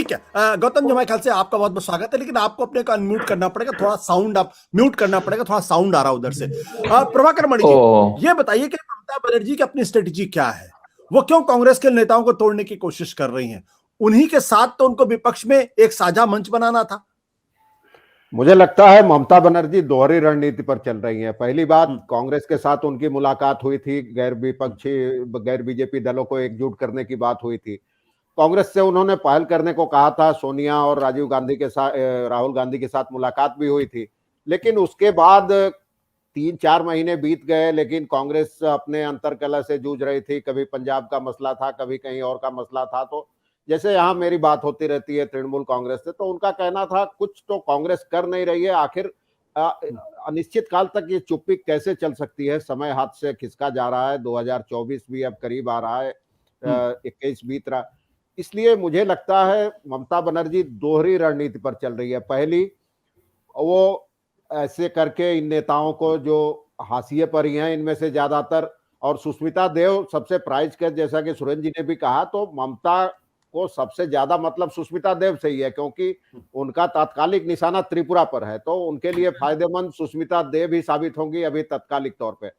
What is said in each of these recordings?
ठीक है गौतम जी, हमारे ख्याल से आपका बहुत बहुत स्वागत है, लेकिन आपको अपने को अनम्यूट करना पड़ेगा, थोड़ा साउंड आप म्यूट करना पड़ेगा, थोड़ा साउंड आ रहा है उधर से। प्रभाकर मणि जी, ये बताइए कि ममता बनर्जी की अपनी स्ट्रेटेजी क्या है? वो क्यों कांग्रेस के नेताओं को तोड़ने की कोशिश कर रही हैं? उन्हीं के साथ तो उनको विपक्ष में एक साझा मंच बनाना था। मुझे लगता है ममता बनर्जी दोहरी रणनीति पर चल रही हैं। पहली बात, कांग्रेस के साथ उनकी मुलाकात हुई थी, गैर विपक्षी गैर बीजेपी दलों को एकजुट करने की बात हुई थी। कांग्रेस से उन्होंने पहल करने को कहा था, सोनिया और राजीव गांधी के साथ, राहुल गांधी के साथ मुलाकात भी हुई थी। लेकिन उसके बाद 3-4 महीने बीत गए, लेकिन कांग्रेस अपने अंतर्कलह से जूझ रही थी। कभी पंजाब का मसला था, कभी कहीं और का मसला था। तो जैसे यहाँ मेरी बात होती रहती है तृणमूल कांग्रेस से, तो उनका कहना था कुछ तो कांग्रेस कर नहीं रही है, आखिर अनिश्चित काल तक ये चुप्पी कैसे चल सकती है? समय हाथ से खिसका जा रहा है, 2024 भी अब करीब आ रहा है, 21 बीत रहा। इसलिए मुझे लगता है ममता बनर्जी दोहरी रणनीति पर चल रही है। पहली, वो ऐसे करके इन नेताओं को जो हाशिए पर ही हैं इनमें से ज्यादातर, और सुष्मिता देव सबसे प्राइज के, जैसा कि सुरेंद्र जी ने भी कहा, तो ममता को सबसे ज्यादा मतलब सुष्मिता देव से ही है, क्योंकि उनका तात्कालिक निशाना त्रिपुरा पर है। तो उनके लिए फायदेमंद सुष्मिता देव ही साबित होंगी अभी तत्कालिक तौर पे।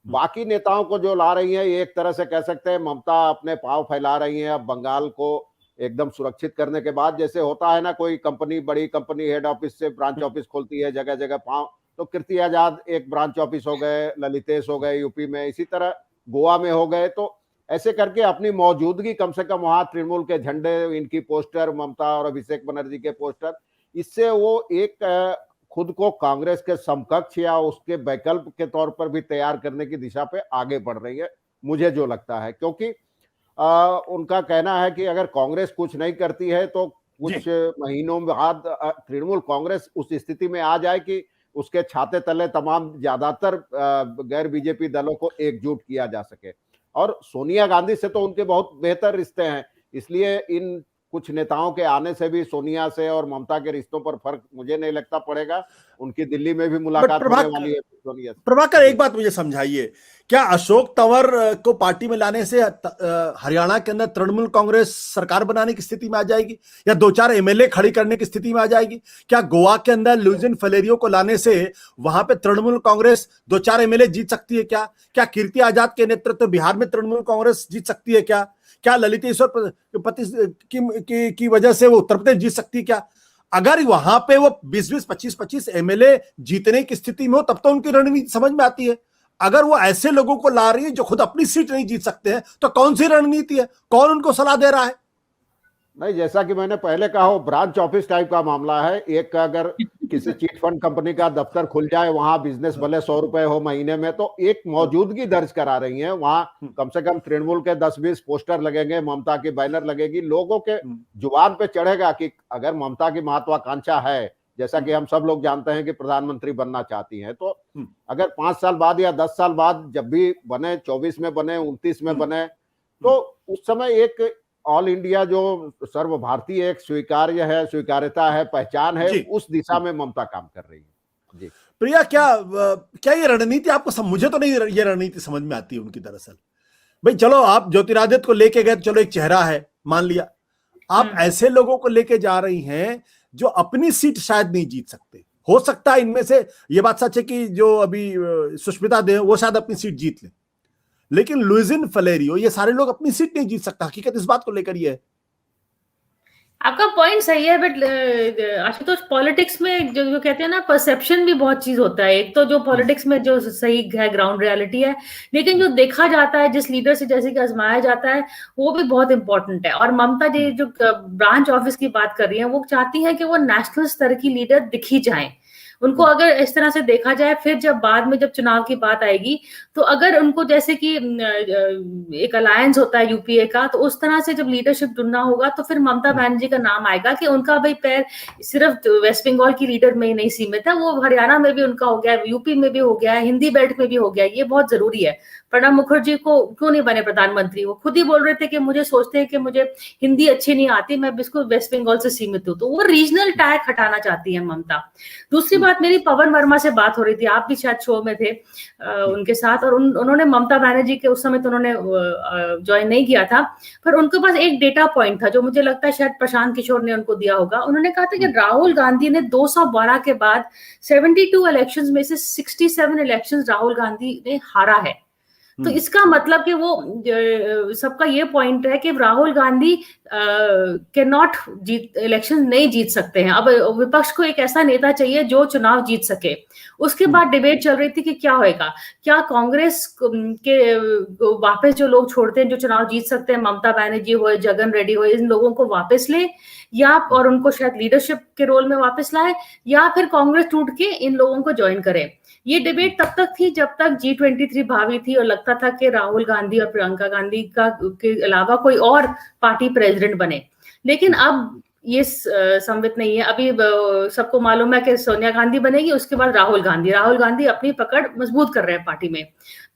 बाकी नेताओं को जो ला रही है, ये एक तरह से कह सकते हैं ममता अपने पांव फैला रही है। अब बंगाल को एकदम सुरक्षित करने के बाद, जैसे होता है ना, कोई कंपनी, बड़ी कंपनी हेड ऑफिस से ब्रांच ऑफिस खोलती है जगह जगह पांव, तो कीर्ति आजाद एक ब्रांच ऑफिस हो गए, ललितेश हो गए यूपी में, इसी तरह गोवा में हो गए। तो ऐसे करके अपनी मौजूदगी कम से कम वहां, तृणमूल के झंडे, इनकी पोस्टर, ममता और अभिषेक बनर्जी के पोस्टर, इससे वो एक खुद को कांग्रेस के समकक्ष या उसके वैकल्प के तौर पर भी तैयार करने की दिशा पे आगे बढ़ रही है, मुझे जो लगता है। क्योंकि उनका कहना है कि अगर कांग्रेस कुछ नहीं करती है तो कुछ महीनों बाद तृणमूल कांग्रेस उस स्थिति में आ जाए कि उसके छाते तले तमाम ज्यादातर गैर बीजेपी दलों को एकजुट किया जा सके। और सोनिया गांधी से तो उनके बहुत बेहतर रिश्ते हैं, इसलिए इन कुछ नेताओं के आने से भी सोनिया से और ममता के रिश्तों पर फर्क मुझे नहीं लगता पड़ेगा। उनकी दिल्ली में भी मुलाकात होने वाली है सोनिया से। प्रभाकर, एक बात मुझे समझाइए, क्या अशोक तंवर को पार्टी में लाने से हरियाणा के अंदर तृणमूल कांग्रेस सरकार बनाने की स्थिति में आ जाएगी, या 2-4 एमएलए खड़ी करने की स्थिति में आ जाएगी? क्या गोवा के अंदर लुइजिन फलेरियो को लाने से वहां पे तृणमूल कांग्रेस 2-4 एमएलए जीत सकती है? क्या कीर्ति आजाद के नेतृत्व बिहार में तृणमूल कांग्रेस जीत सकती है? क्या ललितेश्वर की वजह से वो उत्तर प्रदेश जीत सकती है? क्या अगर वहां पे वो 20-20, 25-25 एमएलए जीतने की स्थिति में हो, तब तो उनकी रणनीति समझ में आती है। अगर वो ऐसे लोगों को ला रही है जो खुद अपनी सीट नहीं जीत सकते हैं, तो कौन सी रणनीति है? कौन उनको सलाह दे रहा है? नहीं, जैसा कि मैंने पहले कहा, वो ब्रांच ऑफिस टाइप का मामला है। एक अगर किसी चिट फंड कंपनी का दफ्तर खुल जाए, वहां बिजनेस भले 100 रुपए हो महीने में, तो एक मौजूदगी दर्ज करा रही है। वहां कम से कम तृणमूल के 10-20 पोस्टर लगेंगे, ममता की बैनर लगेगी, लोगों के जुबान पे चढ़ेगा कि अगर ममता की महत्वाकांक्षा है, जैसा कि हम सब लोग जानते हैं कि प्रधानमंत्री बनना चाहती हैं, तो अगर 5 साल बाद या 10 साल बाद जब भी बने, 24 में बने, 29 में बने, तो उस समय एक ऑल इंडिया जो सर्व भारतीय एक स्वीकार्य है, स्वीकार्यता है, पहचान है, उस दिशा में ममता काम कर रही है। जी प्रिया, क्या ये रणनीति आपको मुझे तो नहीं ये रणनीति समझ में आती है उनकी। दरअसल भाई, चलो आप ज्योतिरादित्य को लेके गए, चलो एक चेहरा है, मान लिया। आप ऐसे लोगों को लेके जा रही हैं जो अपनी सीट शायद नहीं जीत सकते। हो सकता है इनमें से ये बात सच है कि जो अभी सुष्मिता देव, वो शायद अपनी सीट जीत ले, लेकिन लुइजिन फलेरियो, ये सारे लोग अपनी सीट नहीं जीत सकता। हकीकत इस बात को लेकर ये है। आपका पॉइंट सही है, बट आशुतोष, पॉलिटिक्स में जो कहते हैं ना, परसेप्शन भी बहुत चीज होता है। एक तो जो पॉलिटिक्स में जो सही है, ग्राउंड रियलिटी है, लेकिन जो देखा जाता है, जिस लीडर से जैसे कि आजमाया जाता है, वो भी बहुत इंपॉर्टेंट है। और ममता जी जो ब्रांच ऑफिस की बात कर रही है, वो चाहती है कि वो नेशनल स्तर की लीडर दिखी जाए। उनको अगर इस तरह से देखा जाए, फिर जब बाद में जब चुनाव की बात आएगी, तो अगर उनको जैसे कि एक अलायंस होता है यूपीए का, तो उस तरह से जब लीडरशिप ढूंढना होगा, तो फिर ममता बनर्जी का नाम आएगा कि उनका भाई पैर सिर्फ वेस्ट बंगाल की लीडर में ही नहीं सीमित है, वो हरियाणा में भी उनका हो गया, यूपी में भी हो गया, हिंदी बेल्ट में भी हो गया। ये बहुत जरूरी है। प्रणब मुखर्जी को क्यों नहीं बने प्रधानमंत्री? वो खुद ही बोल रहे थे कि मुझे सोचते हैं कि मुझे हिंदी अच्छी नहीं आती, मैं बिल्कुल वेस्ट बंगाल से सीमित हूँ। तो वो रीजनल टैग हटाना चाहती है ममता। दूसरी बात, मेरी पवन वर्मा से बात हो रही थी, आप भी शायद शो में थे उनके साथ, और उन्होंने ममता बनर्जी के, उस समय तो उन्होंने ज्वाइन नहीं किया था, पर उनके पास एक डेटा पॉइंट था जो मुझे लगता है शायद प्रशांत किशोर ने उनको दिया होगा। उन्होंने कहा था कि राहुल गांधी ने 212 के बाद 72 इलेक्शंस में से 67 इलेक्शंस राहुल गांधी ने हारा है। तो इसका मतलब कि वो सबका ये पॉइंट है कि Rahul Gandhi can not election नहीं जीत सकते हैं। अब विपक्ष को एक ऐसा नेता चाहिए जो चुनाव जीत सके। उसके बाद डिबेट चल रही थी कि क्या होएगा, क्या कांग्रेस के वापस जो लोग छोड़ते हैं जो चुनाव जीत सकते हैं, ममता बनर्जी हो, जगन रेड्डी हो, इन लोगों को वापस ले, या और उनको शायद लीडरशिप के रोल में वापस लाए, या फिर कांग्रेस टूट के इन लोगों को ज्वाइन करे। ये डिबेट तब तक थी जब तक G23 भावी थी और लगता था कि राहुल गांधी और प्रियंका गांधी के अलावा कोई और पार्टी प्रेसिडेंट बने। लेकिन अब ये संवित नहीं है। अभी सबको मालूम है कि सोनिया गांधी बनेगी, उसके बाद राहुल गांधी अपनी पकड़ मजबूत कर रहे हैं पार्टी में।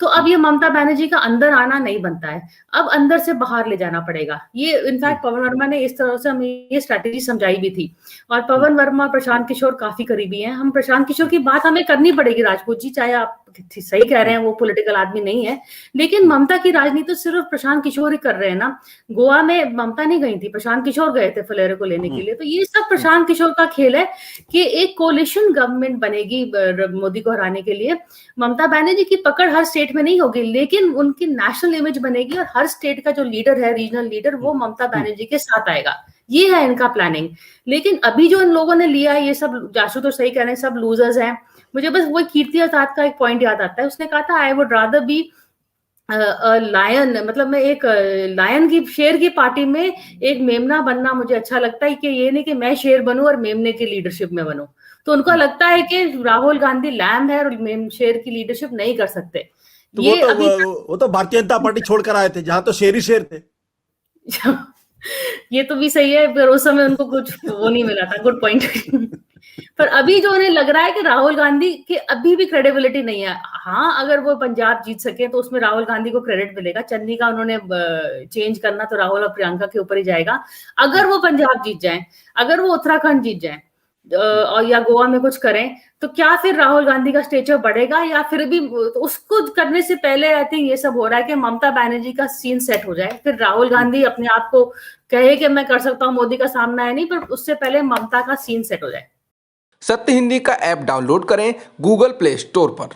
तो अब ये ममता बनर्जी का अंदर आना नहीं बनता है, अब अंदर से बाहर ले जाना पड़ेगा। ये इनफैक्ट पवन वर्मा ने इस तरह से हमें ये स्ट्रैटेजी समझाई भी थी। और पवन वर्मा प्रशांत किशोर काफी करीबी हैं। हम प्रशांत किशोर की बात हमें करनी पड़ेगी राजपूत जी, चाहे आप सही कह रहे हैं, वो पॉलिटिकल आदमी नहीं है, लेकिन ममता की राजनीति सिर्फ प्रशांत किशोर ही कर रहे हैं ना। गोवा में ममता नहीं गई थी, प्रशांत किशोर गए थे फुलेरे को लेने के लिए। तो ये सब प्रशांत किशोर का खेल है कि एक कोलिशन गवर्नमेंट बनेगी मोदी को हराने के लिए। ममता बनर्जी की पकड़ हर स्टेट में नहीं होगी, लेकिन उनकी नेशनल इमेज बनेगी और हर स्टेट का जो लीडर है, रीजनल लीडर, वो ममता बनर्जी के साथ आएगा। ये है इनका प्लानिंग। लेकिन अभी जो इन लोगों ने लिया है, ये सब जासू तो सही कह रहे हैं, सब लूजर्स हैं। मुझे बस वो कीर्ति आजाद का एक पॉइंट याद आता है। उसने कहा था I would rather be lion, मतलब मैं एक लायन की, शेर की पार्टी में एक मेमना बनना मुझे अच्छा लगता है, कि ये नहीं कि मैं शेर बनूं और मेमने की लीडरशिप में बनूं। तो उनको लगता है कि राहुल गांधी लैम्ब है और शेर की लीडरशिप नहीं कर सकते। तो वो तो भारतीय जनता पार्टी छोड़कर आए थे, जहां तो शेर ही शेर थे। ये तो भी सही है, पर उस समय उनको कुछ वो नहीं मिला था। Good point. पर अभी जो उन्हें लग रहा है कि राहुल गांधी की अभी भी क्रेडिबिलिटी नहीं है। हाँ, अगर वो पंजाब जीत सके तो उसमें राहुल गांधी को क्रेडिट मिलेगा। चन्नी का उन्होंने चेंज करना तो राहुल और प्रियंका के ऊपर ही जाएगा। अगर वो पंजाब जीत जाए, अगर वो उत्तराखंड जीत जाए और या गोवा में कुछ करें, तो क्या फिर राहुल गांधी का स्टेचर बढ़ेगा, या फिर भी तो उसको करने से पहले आई थिंक ये सब हो रहा है कि ममता बनर्जी का सीन सेट हो जाए, फिर राहुल गांधी अपने आप को कहे कि मैं कर सकता हूं, मोदी का सामना है नहीं, पर उससे पहले ममता का सीन सेट हो जाए। सत्य हिंदी का ऐप डाउनलोड करें गूगल प्ले स्टोर पर।